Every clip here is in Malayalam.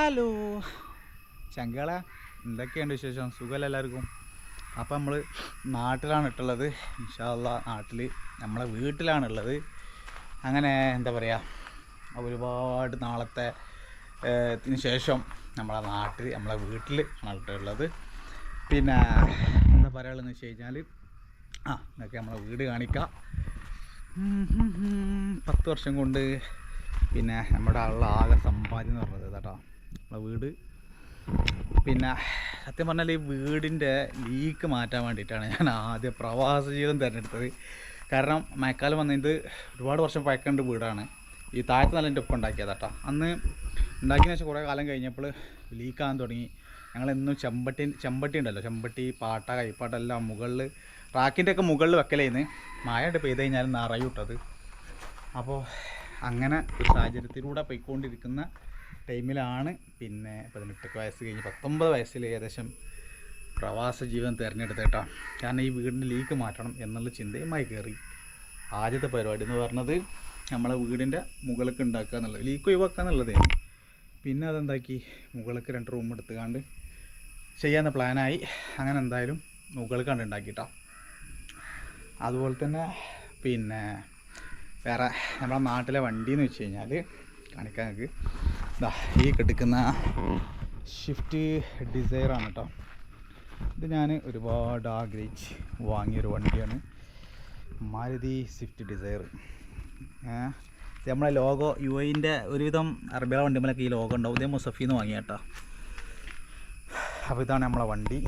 ഹലോ ചങ്കള, എന്തൊക്കെയുണ്ട് വിശേഷം? സുഖമല്ല എല്ലാവർക്കും? അപ്പം നമ്മൾ നാട്ടിലാണ് ഇട്ടുള്ളത്. ഇൻഷാ അല്ലാഹ് നാട്ടിൽ നമ്മളെ വീട്ടിലാണുള്ളത്. അങ്ങനെ എന്താ പറയുക, ഒരുപാട് നാളത്തെ ത്തിന് ശേഷം നമ്മളെ വീട്ടിൽ ആണ് ഇട്ടുള്ളത്. പിന്നെ എന്താ പറയുകയെന്ന് വെച്ച് കഴിഞ്ഞാൽ, ഇതൊക്കെ നമ്മളെ വീട് കാണിക്കാം. 10 വർഷം കൊണ്ട് പിന്നെ നമ്മുടെ ആകെ സമ്പാദ്യം എന്ന് പറഞ്ഞത് കേട്ടോ നമ്മളെ വീട്. പിന്നെ സത്യം പറഞ്ഞാൽ ഈ വീടിൻ്റെ ലീക്ക് മാറ്റാൻ വേണ്ടിയിട്ടാണ് ഞാൻ ആദ്യം പ്രവാസ ജീവിതം തിരഞ്ഞെടുത്തത്. കാരണം മഴക്കാലം വന്നത് ഒരുപാട് വർഷം പഴക്കേണ്ട വീടാണ്. ഈ താഴത്തെ നല്ല എൻ്റെ ഒപ്പം ഉണ്ടാക്കിയത് കേട്ടോ. അന്ന് ഉണ്ടാക്കിയതിന് ശേഷം കുറേ കാലം കഴിഞ്ഞപ്പോൾ ലീക്കാകാൻ തുടങ്ങി. ഞങ്ങളെന്നും ചെമ്പട്ടി ഉണ്ടല്ലോ, ചെമ്പട്ടി, പാട്ട, കൈപ്പാട്ട എല്ലാം മുകളിൽ റാക്കിൻ്റെ ഒക്കെ മുകളിൽ വെക്കലേന്ന്. മഴയിട്ട് പെയ്ത് കഴിഞ്ഞാൽ നിറയൂട്ടത്. അപ്പോൾ അങ്ങനെ ഒരു സാഹചര്യത്തിലൂടെ പോയിക്കൊണ്ടിരിക്കുന്ന ടൈമിലാണ് പിന്നെ 18 വയസ്സ് കഴിഞ്ഞ് 19 വയസ്സിൽ ഏകദേശം പ്രവാസ ജീവിതം തിരഞ്ഞെടുത്ത് കേട്ടോ. കാരണം ഈ വീടിൻ്റെ ലീക്ക് മാറ്റണം എന്നുള്ള ചിന്തയുമായി കയറി. ആദ്യത്തെ പരിപാടി എന്ന് പറഞ്ഞത് നമ്മളെ വീടിൻ്റെ മുകളിലേക്ക് ഉണ്ടാക്കുക എന്നുള്ളത്, ലീക്ക് ഒഴിവാക്കുക എന്നുള്ളതായിരുന്നു. പിന്നെ അതെന്താക്കി, മുകളിലേക്ക് 2 റൂം എടുത്തുകൊണ്ട് ചെയ്യാമെന്ന പ്ലാനായി. അങ്ങനെ എന്തായാലും മുകളിൽ കണ്ടുണ്ടാക്കിട്ടോ. അതുപോലെ തന്നെ പിന്നെ വേറെ നമ്മുടെ നാട്ടിലെ വണ്ടി എന്ന് വെച്ച് കഴിഞ്ഞാൽ കാണിക്കാൻ നിങ്ങൾക്ക് ഈ കിടക്കുന്ന സ്വിഫ്റ്റ് ഡിസയറാണ് കേട്ടോ. ഇത് ഞാൻ ഒരുപാട് ആഗ്രഹിച്ച് വാങ്ങിയൊരു വണ്ടിയാണ്, മാരുതി സ്വിഫ്റ്റ് ഡിസയർ. നമ്മളെ ലോഗോ UAE ഒരുവിധം അറബികളെ വണ്ടിമേലൊക്കെ ഈ ലോഗോ ഉണ്ടാവും. ഇതേ മുസഫിന്ന് വാങ്ങിയ കേട്ടോ. അപ്പോൾ ഇതാണ് നമ്മളെ വണ്ടി.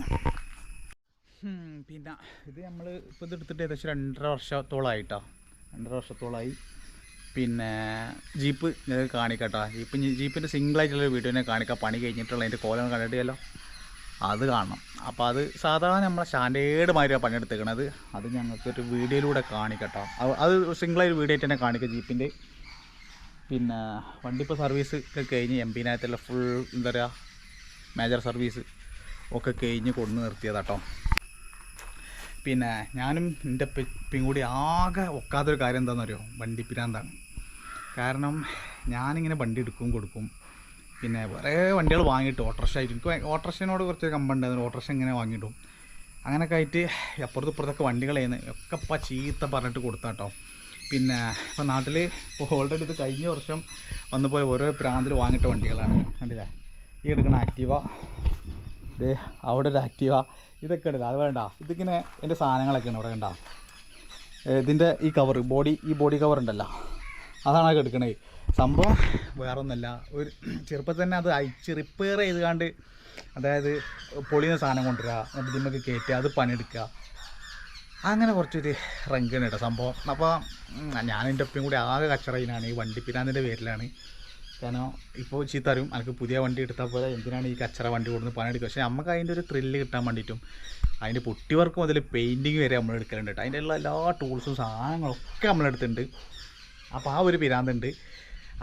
പിന്നെ ഇത് നമ്മൾ ഇപ്പോൾ ഇതെടുത്തിട്ട് ഏകദേശം 2.5 വർഷത്തോളമായിട്ടോ. 2.5 വർഷത്തോളമായി. പിന്നെ ജീപ്പ് നിങ്ങൾക്ക് കാണിക്കട്ടോ. ജീപ്പിൻ്റെ സിംഗിളായിട്ടുള്ളൊരു വീഡിയോനെ കാണിക്കാം. പണി കഴിഞ്ഞിട്ടുള്ള അതിൻ്റെ കോലം കണ്ടിട്ടില്ലല്ലോ, അത് കാണണം. അപ്പോൾ അത് സാധാരണ നമ്മളെ സ്റ്റാൻഡേർഡ് മാതിരിയാണ് പണിയെടുത്തേക്കണത്. അത് ഞങ്ങൾക്കൊരു വീഡിയോയിലൂടെ കാണിക്കട്ടോ. അത് സിംഗിളായിട്ട് വീഡിയോ ആയിട്ട് തന്നെ കാണിക്കുക ജീപ്പിൻ്റെ. പിന്നെ വണ്ടി ഇപ്പോൾ സർവീസ് ഒക്കെ കഴിഞ്ഞ് എംപിനകത്തുള്ള ഫുൾ എന്താ പറയുക മേജർ സർവീസ് ഒക്കെ കഴിഞ്ഞ് കൊണ്ടു നിർത്തിയതാട്ടോ. പിന്നെ ഞാനും എൻ്റെ പെപ്പിയും കൂടി ആകെ ഒക്കാത്തൊരു കാര്യം എന്താണെന്ന് അറിയോ, വണ്ടി പിരാന്താണ്. കാരണം ഞാനിങ്ങനെ വണ്ടി എടുക്കും കൊടുക്കും. പിന്നെ കുറേ വണ്ടികൾ വാങ്ങിയിട്ട് ഓട്ടോറിക്ഷ ആയിട്ട്, എനിക്ക് ഓട്ടോറിക്ഷനോട് കുറച്ച് കമ്പുണ്ടായിരുന്നു. ഓട്ടോറിക്ഷ ഇങ്ങനെ വാങ്ങിയിട്ടും അങ്ങനെയൊക്കെ ആയിട്ട് അപ്പുറത്തും ഇപ്പുറത്തൊക്കെ വണ്ടികളേന്ന് ഒക്കെ ഇപ്പം ചീത്ത പറഞ്ഞിട്ട് കൊടുത്താട്ടോ. പിന്നെ ഇപ്പം നാട്ടിൽ ഇപ്പോൾ ഓൾറെഡി ഇത് കഴിഞ്ഞ വർഷം വന്നു പോയ ഓരോ പ്രാന്തിൽ വാങ്ങിയിട്ട വണ്ടികളാണ്. കണ്ടില്ലേ, ഈ എടുക്കണ ആക്റ്റീവ, ഇത് അവിടെ ഒരു ആക്റ്റീവ, ഇതൊക്കെ ഉണ്ട്. അത് വേണ്ട, ഇതിങ്ങനെ എൻ്റെ സാധനങ്ങളൊക്കെയാണ് ഇവിടെ കണ്ട. ഇതിൻ്റെ ഈ കവർ ഈ ബോഡി കവർ ഉണ്ടല്ലോ, അതാണ് എടുക്കണത്. സംഭവം വേറൊന്നുമല്ല, ഒരു ചെറുപ്പത്തിൽ തന്നെ അത് അയച്ച് റിപ്പയർ ചെയ്തുകൊണ്ട്, അതായത് പൊളിയുന്ന സാധനം കൊണ്ടുവരിക, എന്നിട്ട് ഇതിമ്മക്ക് കയറ്റുക, അത് പണിയെടുക്കുക, അങ്ങനെ കുറച്ചൊരു റങ്കാണ് കേട്ടോ സംഭവം. അപ്പോൾ ഞാനെൻ്റെ ഒപ്പം കൂടി ആകെ കച്ചറയിലാണ് ഈ വണ്ടി പിരാന്തിൻ്റെ പേരിലാണ്. കാരണം ഇപ്പോൾ ചീത്തരും എനിക്ക് പുതിയ വണ്ടി എടുത്താൽ പോലെ എന്തിനാണ് ഈ കച്ചറ വണ്ടി കൊടുന്ന് പണിയെടുക്കുക. പക്ഷേ നമുക്ക് അതിൻ്റെ ഒരു ത്രില്ല് കിട്ടാൻ വേണ്ടിയിട്ടും അതിൻ്റെ പൊട്ടി വർക്ക് മുതൽ പെയിൻറ്റിങ് വരെ നമ്മൾ എടുക്കലുണ്ട് കേട്ടോ. അതിൻ്റെ എല്ലാ ടൂൾസും സാധനങ്ങളൊക്കെ നമ്മളെടുത്തിട്ടുണ്ട്. അപ്പോൾ ആ ഒരു പിരാന്തുണ്ട്.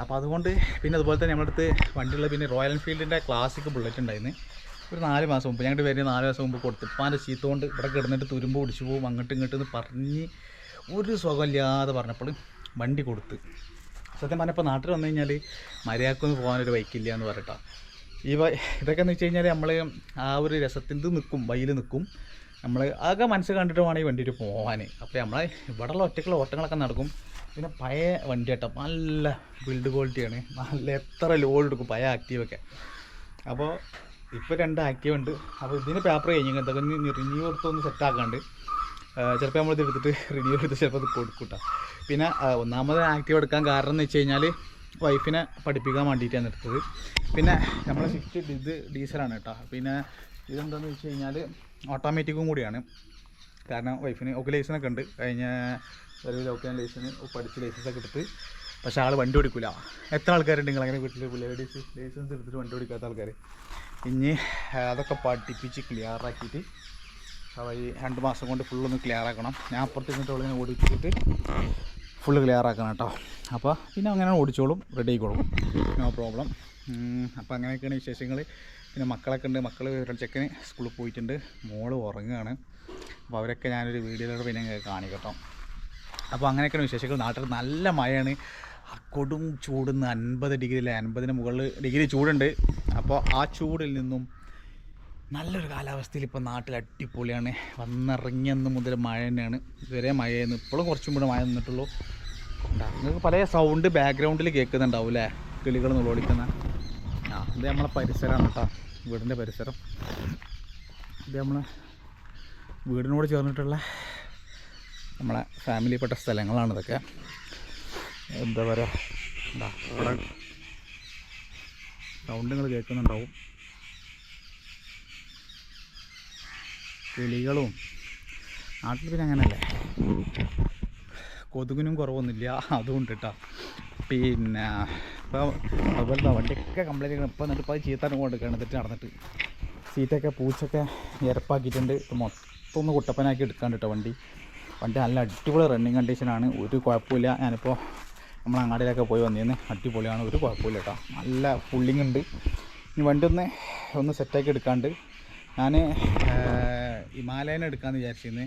അപ്പോൾ അതുകൊണ്ട് പിന്നെ അതുപോലെ തന്നെ നമ്മളടുത്ത് വണ്ടിയുള്ള പിന്നെ റോയൽ എൻഫീൽഡിൻ്റെ ക്ലാസിക് ബുള്ളറ്റ് ഉണ്ടായിരുന്നു. ഒരു 4 മാസം മുമ്പ് ഞങ്ങളുടെ പേര് 4 മാസം മുമ്പ് കൊടുത്ത് ഇപ്പാൻ്റെ ചീത്ത കൊണ്ട് ഇവിടെ കിടന്നിട്ട് തുരുമ്പ് പിടിച്ചു പോകും അങ്ങോട്ടും ഇങ്ങോട്ടെന്ന് പറഞ്ഞ് ഒരു സുഖമില്ലാതെ പറഞ്ഞപ്പോൾ വണ്ടി കൊടുത്ത്. സത്യം പറഞ്ഞപ്പോൾ നാട്ടിൽ വന്നു കഴിഞ്ഞാൽ മര്യാദക്കൊന്നും പോകാനൊരു ബൈക്കില്ല എന്ന് പറയട്ടോ. ഇതൊക്കെ എന്ന് വെച്ച് കഴിഞ്ഞാൽ നമ്മൾ ആ ഒരു രസത്തിൽ നിൽക്കും, വയ്യിൽ നിൽക്കും. നമ്മൾ ആകെ മനസ്സ് കണ്ടിട്ട് വേണം ഈ വണ്ടിയിൽ പോകാൻ. അപ്പോൾ നമ്മളെ ഇവിടെയുള്ള ഒറ്റക്കുള്ള ഓട്ടങ്ങളൊക്കെ നടക്കും. പിന്നെ പഴയ വണ്ടി കേട്ടോ, നല്ല ബിൽഡ് ക്വാളിറ്റിയാണ്, നല്ല എത്ര ലോഡ് എടുക്കും പഴയ ആക്റ്റീവൊക്കെ. അപ്പോൾ ഇപ്പോൾ 2 ആക്റ്റീവ് ഉണ്ട്. അപ്പോൾ ഇതിന് പേപ്പർ കഴിഞ്ഞ് എന്തൊക്കെ റിന്യൂ എടുത്തൊന്ന് സെറ്റാക്കാണ്ട് ചിലപ്പോൾ നമ്മളിത് എടുത്തിട്ട് റിന്യൂ എടുത്ത് ചിലപ്പോൾ അത് കൊടുക്കൂട്ടോ. പിന്നെ ഒന്നാമത് ആക്റ്റീവ് എടുക്കാൻ കാരണം എന്ന് വെച്ച് കഴിഞ്ഞാൽ വൈഫിനെ പഠിപ്പിക്കാൻ വേണ്ടിയിട്ടാണ് എടുത്തത്. പിന്നെ നമ്മളെ സ്വിഫ്റ്റ് ഇത് ഡീസലാണ് കേട്ടോ. പിന്നെ ഇതെന്താണെന്ന് വെച്ച് കഴിഞ്ഞാൽ ഓട്ടോമാറ്റിക്കും കൂടിയാണ്. കാരണം വൈഫിന് ഒക്കെ ലൈസൻസൊക്കെ ഉണ്ട്, കഴിഞ്ഞ ഒരു ലോക്കൽ ലൈസൻസ് പഠിച്ച് ലൈസൻസൊക്കെ എടുത്ത്. പക്ഷേ ആൾ വണ്ടി ഓടിക്കില്ല. എത്ര ആൾക്കാരുണ്ട് നിങ്ങളങ്ങനെ വീട്ടിൽ ലേഡീസ് ലൈസൻസ് എടുത്തിട്ട് വണ്ടി ഓടിക്കാത്ത ആൾക്കാർ? ഇനി അതൊക്കെ പഠിപ്പിച്ച് ക്ലിയറാക്കിയിട്ട് ഈ 2 മാസം കൊണ്ട് ഫുള്ളൊന്ന് ക്ലിയർ ആക്കണം. ഞാൻ അപ്പുറത്ത് നിന്നിട്ട് ഇങ്ങനെ ഓടിച്ചിട്ട് ഫുള്ള് ക്ലിയർ ആക്കണം കേട്ടോ. അപ്പോൾ പിന്നെ അങ്ങനെ ഓടിച്ചോളും, റെഡി ആയിക്കോളും, നോ പ്രോബ്ലം. അപ്പോൾ അങ്ങനെയൊക്കെയാണ് വിശേഷങ്ങൾ. പിന്നെ മക്കളൊക്കെ ഉണ്ട്. മക്കൾ ഒരു ചെക്കന് സ്കൂളിൽ പോയിട്ടുണ്ട്, മോള് ഉറങ്ങുകയാണ്. അപ്പോൾ അവരൊക്കെ ഞാനൊരു വീഡിയോയിലൂടെ പിന്നെ കാണിക്കട്ടോ. അപ്പോൾ അങ്ങനെയൊക്കെയാണ് വിശേഷങ്ങൾ. നാട്ടിൽ നല്ല മഴയാണ്. കൊടും ചൂടുന്ന് 50 ഡിഗ്രി അല്ലേ, 50-ന് മുകളിൽ ഡിഗ്രി ചൂടുണ്ട്. അപ്പോൾ ആ ചൂടിൽ നിന്നും നല്ലൊരു കാലാവസ്ഥയിൽ ഇപ്പോൾ നാട്ടിൽ അടിപൊളിയാണ്. വന്നിറങ്ങിയെന്ന് മുതൽ മഴ തന്നെയാണ്. ഇതുവരെ മഴയായിരുന്നു, ഇപ്പോഴും കുറച്ചും കൂടെ മഴ നിന്നിട്ടുള്ളൂ. നിങ്ങൾക്ക് പല സൗണ്ട് ബാക്ക്ഗ്രൗണ്ടിൽ കേൾക്കുന്നുണ്ടാവും അല്ലേ, കിളികൾ നുളോടിക്കുന്ന. ഇത് നമ്മളെ പരിസരമാണ് കേട്ടോ, വീടിൻ്റെ പരിസരം. ഇത് നമ്മളെ വീടിനോട് ചേർന്നിട്ടുള്ള നമ്മളെ ഫാമിലിപ്പെട്ട സ്ഥലങ്ങളാണ് ഇതൊക്കെ. എന്താ പറയുക, ഇവിടെ സൗണ്ട് നിങ്ങൾ കേൾക്കുന്നുണ്ടാവും, കിളികളും. നാട്ടിൽ പിന്നെ അങ്ങനെയല്ലേ, കൊതുകിനും കുറവൊന്നുമില്ല, അതുകൊണ്ട് കേട്ടോ. പിന്നെ ഇപ്പോൾ അതുപോലെ വണ്ടിയൊക്കെ കംപ്ലൈൻറ്റ് ചെയ്യണം. ഇപ്പോൾ എന്നിട്ട് ഇപ്പോൾ ചീത്താനും കൊണ്ടെടുക്കുകയാണ്. എന്നിട്ട് നടന്നിട്ട് സീറ്റൊക്കെ പൂച്ചൊക്കെ ഇരപ്പാക്കിയിട്ടുണ്ട്. മൊത്തം ഒന്ന് കുട്ടപ്പനാക്കി എടുക്കാണ്ട് കേട്ടോ വണ്ടി നല്ല അടിപൊളി റണ്ണിങ് കണ്ടീഷനാണ്, ഒരു കുഴപ്പമില്ല. ഞാനിപ്പോൾ നമ്മൾ അങ്ങാടിയിലൊക്കെ പോയി വന്നിരുന്നു, അടിപൊളിയാണ്, ഒരു കുഴപ്പമില്ല കേട്ടോ, നല്ല പുള്ളിങ് ഉണ്ട്. ഇനി വണ്ടി ഒന്ന് സെറ്റാക്കി എടുക്കാണ്ട് ഞാൻ ഹിമാലയൻ എടുക്കാമെന്ന് വിചാരിച്ചിരുന്നു.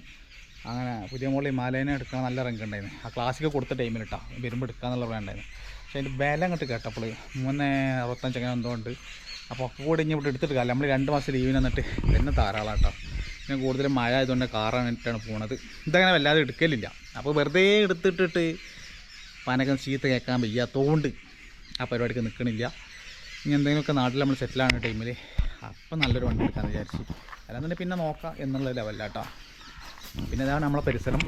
അങ്ങനെ പുതിയ മോളിൽ ഹിമാലയനെ എടുക്കാൻ നല്ല റങ്ക് ഉണ്ടായിരുന്നു. ആ ക്ലാസ്സിക്ക് കൊടുത്ത ടൈമിൽ കേട്ടോ, വരുമ്പോൾ എടുക്കാമെന്നുള്ള പ്ലാൻ ഉണ്ടായിരുന്നു. പക്ഷേ അതിൻ്റെ വില അങ്ങോട്ട് കേട്ടപ്പോൾ 365 അങ്ങനെ എന്തോ ഉണ്ട്. അപ്പോൾ ഒക്കെ കൂടി ഇനി ഇവിടെ എടുത്തിട്ട് കാലം നമ്മൾ 2 മാസം ലീവിന് വന്നിട്ട് തന്നെ ധാരാളം കേട്ടോ. പിന്നെ കൂടുതലും മഴ ആയതുകൊണ്ട് കാറാണിട്ടാണ് പോകുന്നത്. ഇതങ്ങനെ വല്ലാതെ എടുക്കലില്ല. അപ്പോൾ വെറുതെ എടുത്തിട്ടിട്ട് പനക്കം ചീത്ത കേൾക്കാൻ വയ്യാത്തതുകൊണ്ട് ആ പരിപാടിക്ക് നിൽക്കണില്ല. ഇനി എന്തെങ്കിലുമൊക്കെ നാട്ടിൽ നമ്മൾ സെറ്റിലാണ് ടൈമിൽ അപ്പം നല്ലൊരു വണ്ടി എടുക്കാമെന്ന് വിചാരിച്ചു. അല്ലാന്നുണ്ടെങ്കിൽ പിന്നെ നോക്കാം എന്നുള്ള ലെവലിലാട്ടോ. പിന്നെ ഇതാണ് നമ്മളെ പരിസരം,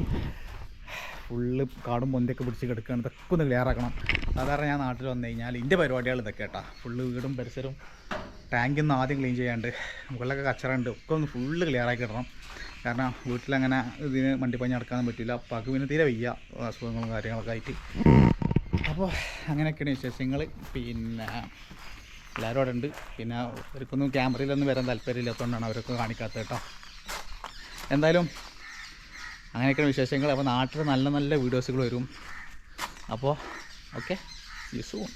ഫുള്ള് കാടും പൊന്തിയൊക്കെ പിടിച്ച് കിടക്കുകയാണ്. ഇതൊക്കെ ഒന്ന് ക്ലിയർ ആക്കണം. സാധാരണ ഞാൻ നാട്ടിൽ വന്നു കഴിഞ്ഞാൽ എൻ്റെ പരിപാടികൾ ഇതൊക്കെ കേട്ടോ, ഫുള്ള് വീടും പരിസരവും ടാങ്കിൽ നിന്ന് ആദ്യം ക്ലീൻ ചെയ്യാണ്ട്, മുകളിലൊക്കെ കച്ചറുണ്ട്, ഒക്കെ ഒന്ന് ഫുള്ള് ക്ലിയർ ആക്കി ഇടണം. കാരണം വീട്ടിലങ്ങനെ ഇതിന് വണ്ടിപ്പഞ്ഞ് നടക്കാനും പറ്റില്ല. അപ്പാക്ക് പിന്നെ തീരെ വയ്യ, അസുഖങ്ങളും കാര്യങ്ങളൊക്കെ ആയിട്ട്. അപ്പോൾ അങ്ങനെയൊക്കെയാണ് വിശേഷങ്ങൾ. പിന്നെ എല്ലാവരും അവിടെ ഉണ്ട്. പിന്നെ അവർക്കൊന്നും ക്യാമറയിലൊന്നും വരാൻ താല്പര്യമില്ലാത്തതുകൊണ്ടാണ് അവരൊക്കെ കാണിക്കാത്തത് കേട്ടോ. എന്തായാലും അങ്ങനെയൊക്കെയാണ് വിശേഷങ്ങൾ. അപ്പോൾ നാട്ടിൽ നല്ല നല്ല വീഡിയോസുകൾ വരും. അപ്പോൾ ഓക്കെ, സീ യു സൂൺ.